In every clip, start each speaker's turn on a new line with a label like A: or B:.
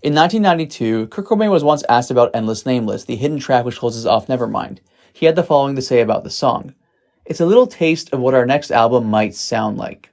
A: In 1992, Kurt Cobain was once asked about Endless Nameless, the hidden track which closes off Nevermind. He had the following to say about the song. "It's a little taste of what our next album might sound like."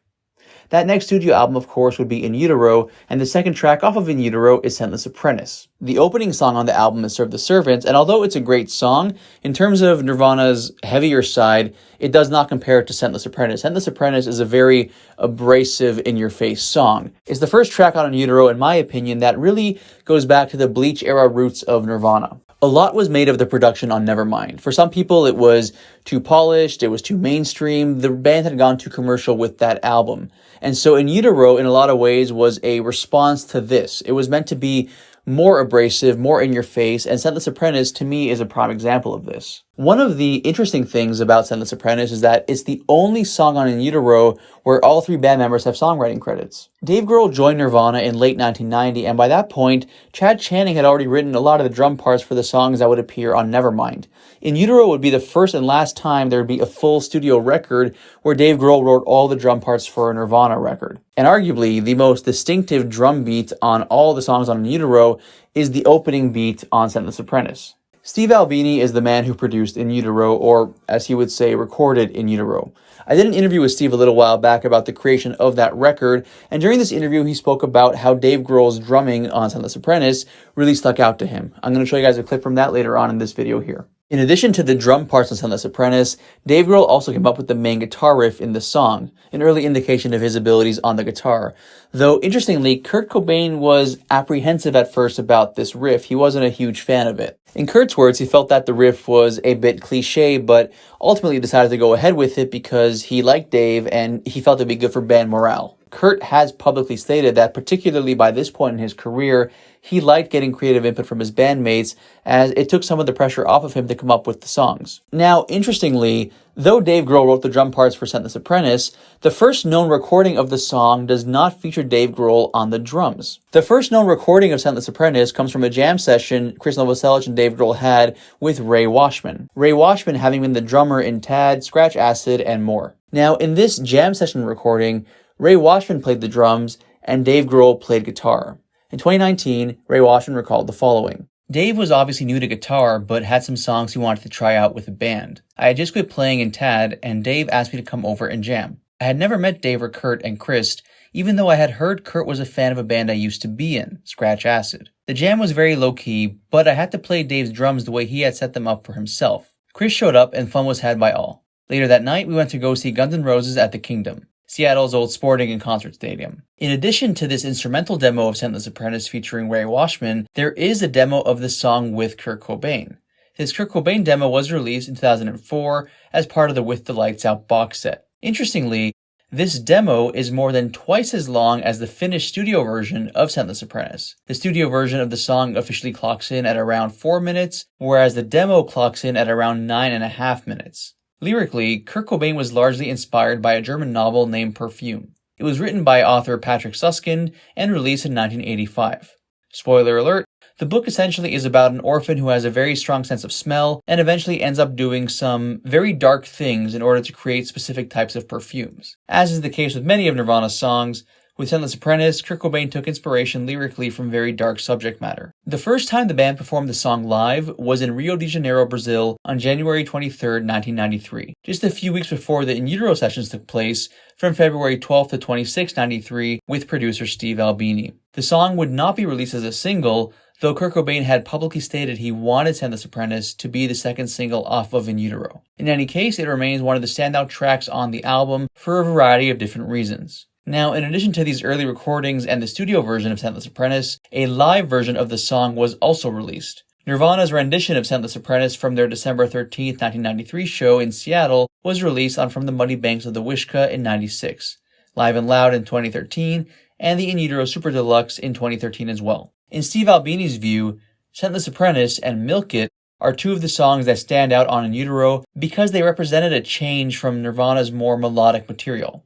A: That next studio album, of course, would be In Utero, and the second track off of In Utero is Scentless Apprentice. The opening song on the album is Serve the Servant, and although it's a great song, in terms of Nirvana's heavier side, it does not compare to Scentless Apprentice. Scentless Apprentice is a very abrasive, in-your-face song. It's the first track on In Utero, in my opinion, that really goes back to the Bleach era roots of Nirvana. A lot was made of the production on Nevermind. For some people, it was too polished, it was too mainstream, the band had gone too commercial with that album. And so In Utero, in a lot of ways, was a response to this. It was meant to be more abrasive, more in your face, and Scentless Apprentice, to me, is a prime example of this. One of the interesting things about Scentless Apprentice is that it's the only song on In Utero where all three band members have songwriting credits. Dave Grohl joined Nirvana in late 1990, and by that point, Chad Channing had already written a lot of the drum parts for the songs that would appear on Nevermind. In Utero would be the first and last time there would be a full studio record where Dave Grohl wrote all the drum parts for a Nirvana record. And arguably, the most distinctive drum beat on all the songs on In Utero is the opening beat on Scentless Apprentice. Steve Albini is the man who produced In Utero, or as he would say, recorded In Utero. I did an interview with Steve a little while back about the creation of that record, and during this interview he spoke about how Dave Grohl's drumming on Scentless Apprentice really stuck out to him. I'm going to show you guys a clip from that later on in this video here. In addition to the drum parts on Scentless Apprentice, Dave Grohl also came up with the main guitar riff in the song, an early indication of his abilities on the guitar. Though, interestingly, Kurt Cobain was apprehensive at first about this riff. He wasn't a huge fan of it. In Kurt's words, he felt that the riff was a bit cliche, but ultimately decided to go ahead with it because he liked Dave and he felt it'd be good for band morale. Kurt has publicly stated that, particularly by this point in his career, he liked getting creative input from his bandmates as it took some of the pressure off of him to come up with the songs. Now, interestingly, though Dave Grohl wrote the drum parts for Scentless Apprentice, the first known recording of the song does not feature Dave Grohl on the drums. The first known recording of Scentless Apprentice comes from a jam session Krist Novoselic and Dave Grohl had with Ray Washman. Ray Washman having been the drummer in Tad, Scratch Acid, and more. Now, in this jam session recording, Ray Washman played the drums and Dave Grohl played guitar. In 2019, Ray Washman recalled the following. Dave was obviously new to guitar, but had some songs he wanted to try out with a band. I had just quit playing in Tad, and Dave asked me to come over and jam. I had never met Dave or Kurt and Krist, even though I had heard Kurt was a fan of a band I used to be in, Scratch Acid. The jam was very low-key, but I had to play Dave's drums the way he had set them up for himself. Krist showed up, and fun was had by all. Later that night, we went to go see Guns N' Roses at the Kingdom, Seattle's old sporting and concert stadium. In addition to this instrumental demo of Scentless Apprentice featuring Ray Washman, there is a demo of the song with Kurt Cobain. This Kurt Cobain demo was released in 2004 as part of the With the Lights Out box set. Interestingly, this demo is more than twice as long as the finished studio version of Scentless Apprentice. The studio version of the song officially clocks in at around 4 minutes, whereas the demo clocks in at around 9.5 minutes. Lyrically, Kurt Cobain was largely inspired by a German novel named Perfume. It was written by author Patrick Suskind and released in 1985. Spoiler alert, the book essentially is about an orphan who has a very strong sense of smell and eventually ends up doing some very dark things in order to create specific types of perfumes. As is the case with many of Nirvana's songs, with Scentless Apprentice, Kurt Cobain took inspiration lyrically from very dark subject matter. The first time the band performed the song live was in Rio de Janeiro, Brazil on January 23, 1993, just a few weeks before the In Utero sessions took place from February 12 to 26, 1993 with producer Steve Albini. The song would not be released as a single, though Kurt Cobain had publicly stated he wanted Scentless Apprentice to be the second single off of In Utero. In any case, it remains one of the standout tracks on the album for a variety of different reasons. Now, in addition to these early recordings and the studio version of Scentless Apprentice, a live version of the song was also released. Nirvana's rendition of Scentless Apprentice from their December 13, 1993 show in Seattle was released on From the Muddy Banks of the Wishkah in 96, Live and Loud in 2013, and the In Utero Super Deluxe in 2013 as well. In Steve Albini's view, Scentless Apprentice and Milk It are two of the songs that stand out on In Utero because they represented a change from Nirvana's more melodic material.